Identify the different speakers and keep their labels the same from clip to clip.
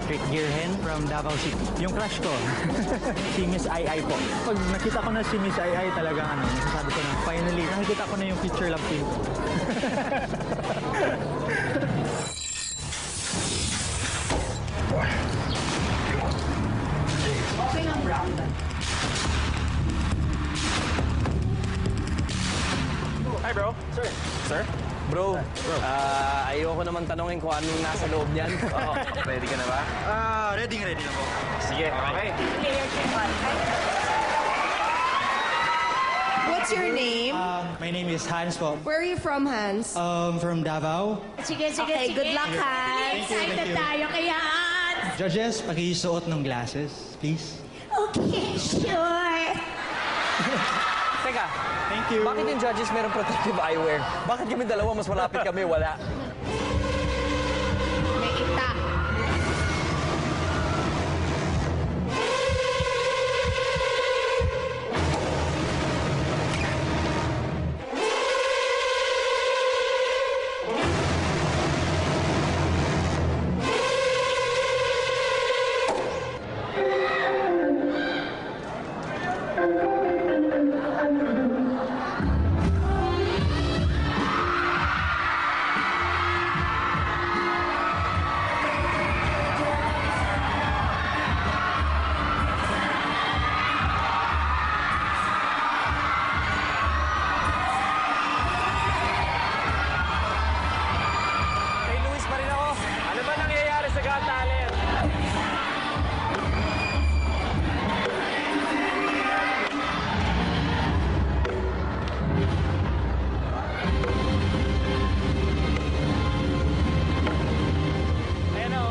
Speaker 1: Patrick Girhen from Davao City. Yung crush ko, si Miss Ai po. Pag nakita ko na si Miss Ai, talagang masasabi ko na, finally, nakikita ko na yung future love team ko.
Speaker 2: Okay lang, brown.
Speaker 3: Hi, bro.
Speaker 1: Sir.
Speaker 3: Sir? Bro, ayoko naman tanongin kung anong nasa loob niyan. Ready ka na ba?
Speaker 1: Ready na po.
Speaker 3: Sige, okay.
Speaker 2: What's your name?
Speaker 1: My name is Hans po.
Speaker 2: Where are you from, Hans?
Speaker 1: From Davao.
Speaker 4: Sige,
Speaker 2: Okay, good luck, Hans.
Speaker 4: Excited tayo, kaya...
Speaker 1: Judges, pakisuot ng glasses, please.
Speaker 4: Okay, sure.
Speaker 3: Teka,
Speaker 1: Thank you.
Speaker 3: bakit yung judges meron protective eyewear? Bakit kami dalawa mas malapit kami, wala?
Speaker 2: May ita.
Speaker 3: Kay Luis pa rin ako. Ano ba nangyayari sa Got Talent? Ayan o.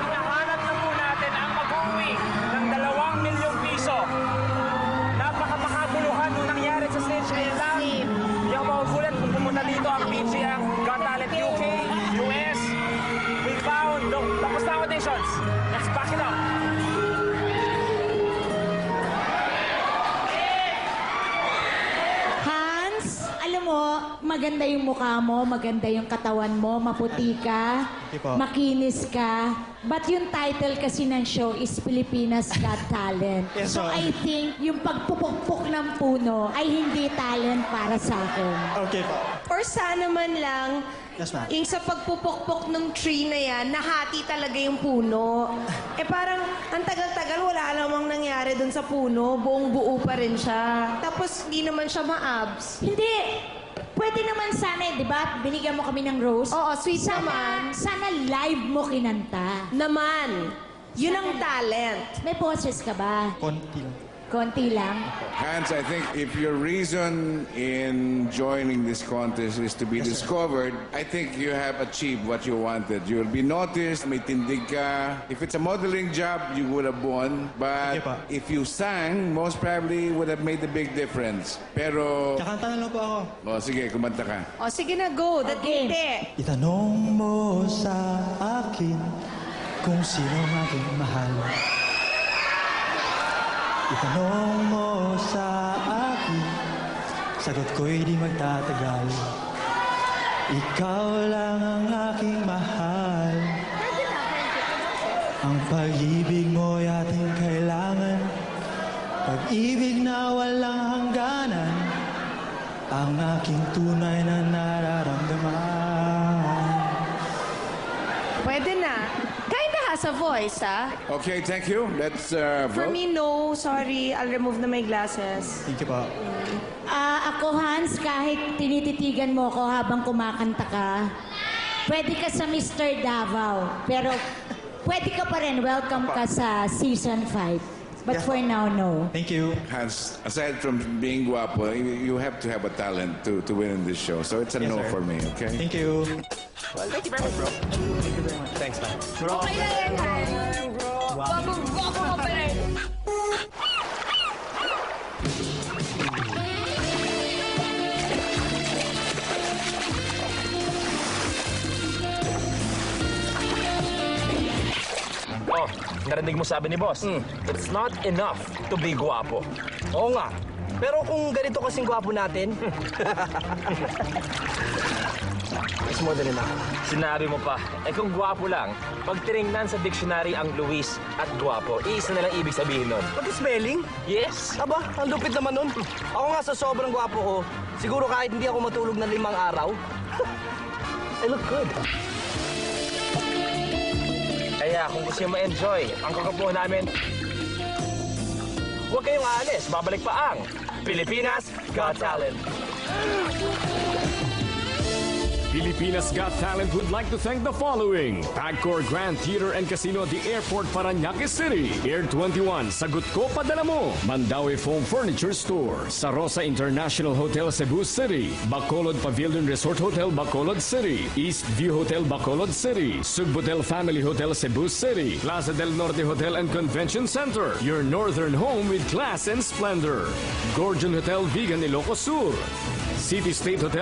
Speaker 3: Nahanap na po natin ang mag-uwi ng 2 milyong piso. Napakamakabuluhan nung nangyari sa stage ngayon lang. Hindi ako magugulat kung pumunta dito ang PG, ang Got Talent UK, US. We found tapos na auditions. Let's back it up.
Speaker 4: Hans, alam mo, maganda yung mukha mo, maganda yung katawan mo, maputi ka,
Speaker 1: Thank you po.
Speaker 4: makinis ka. But yung title kasi ng show is Pilipinas Got Talent.
Speaker 1: Yes,
Speaker 4: So
Speaker 1: ma'am.
Speaker 4: I think yung pagpupukpok ng puno ay hindi talent para sa akin.
Speaker 1: Okay po.
Speaker 2: Or sana man lang,
Speaker 1: Yes, ma'am.
Speaker 2: yung sa pagpupukpok ng tree na yan, nahati talaga yung puno. Eh parang, ang tagal-tagal, wala namang nangyari dun sa puno. Buong buo pa rin siya. Tapos, hindi naman siya ma-abs.
Speaker 4: Hindi. Pwede naman sana, di ba? Binigyan mo kami ng rose.
Speaker 2: Oo, sweet naman.
Speaker 4: Sana live mo kinanta.
Speaker 2: Naman. Yun ang talent.
Speaker 4: May boses ka ba?
Speaker 1: Konti lang.
Speaker 4: Konti lang.
Speaker 5: Hans, I think if your reason in joining this contest is to be discovered, I think you have achieved what you wanted. You will be noticed, may tindig ka. If it's a modeling job, you would have won.
Speaker 1: Sige
Speaker 5: But
Speaker 1: pa.
Speaker 5: if you sang, most probably would have made a big difference. Pero,
Speaker 1: Kakanta na lang po ako.
Speaker 5: sige, kumanta ka.
Speaker 2: O, sige na, go.
Speaker 4: Okay.
Speaker 2: Datite.
Speaker 1: Itanong mo sa akin kung sino ang aking mahal. Itanong mo sa akin, sagot ko'y di magtatagal. Ikaw lang ang aking mahal. Ang pag-ibig mo'y ating kailangan. Pag-ibig na walang hangganan. Ang aking tunay na nararamdaman.
Speaker 2: Pwede na. Kinda has a voice, ha?
Speaker 5: Okay, thank you. Let's
Speaker 2: For
Speaker 5: vote.
Speaker 2: me, no. Sorry. I'll remove na my glasses.
Speaker 1: Thank you po.
Speaker 4: Ako, Hans, kahit tinititigan mo ako habang kumakanta ka, pwede ka sa Mr. Davao. Pero pwede ka pa rin. Welcome ka sa Season 5. But for now, no.
Speaker 1: Thank you.
Speaker 5: Hans, aside from being guapo, you have to have a talent to win in this show. So it's a no
Speaker 1: sir.
Speaker 5: for me, okay?
Speaker 1: Thank you.
Speaker 3: Well, thank you very much, bro. Thanks, man.
Speaker 6: Okay na yan, Han. Bago ka pa rin.
Speaker 3: Oh, narinig mo sabi ni boss. It's not enough to be guwapo.
Speaker 7: Oo nga. Pero kung ganito kasing gwapo natin,
Speaker 3: It's more than enough. Sinabi mo pa, kung guwapo lang, pag tinignan sa dictionary ang Luis at guwapo, iisa na lang ibig sabihin nun.
Speaker 7: pati spelling,
Speaker 3: Yes!
Speaker 7: aba, ang lupit naman nun. Ako nga sa sobrang gwapo ko, siguro kahit hindi ako matulog ng 5 araw,
Speaker 3: I look good. Kaya kung gusto nyo ma-enjoy ang kakapuhan namin, huwag kayong aalis. Babalik pa ang Pilipinas Got Talent.
Speaker 8: Pilipinas Got Talent would like to thank the following: Pagcor Grand Theater and Casino at the Airport, Parañaque City. Air 21, Sagot Ko Padala Mo. Mandawi Foam Furniture Store. Sarosa International Hotel, Cebu City. Bacolod Pavilion Resort Hotel, Bacolod City. East View Hotel, Bacolod City. Subhotel Family Hotel, Cebu City. Plaza del Norte Hotel and Convention Center. Your northern home with class and splendor. Gorgeon Hotel, Vigan, Ilocos Sur. City State Hotel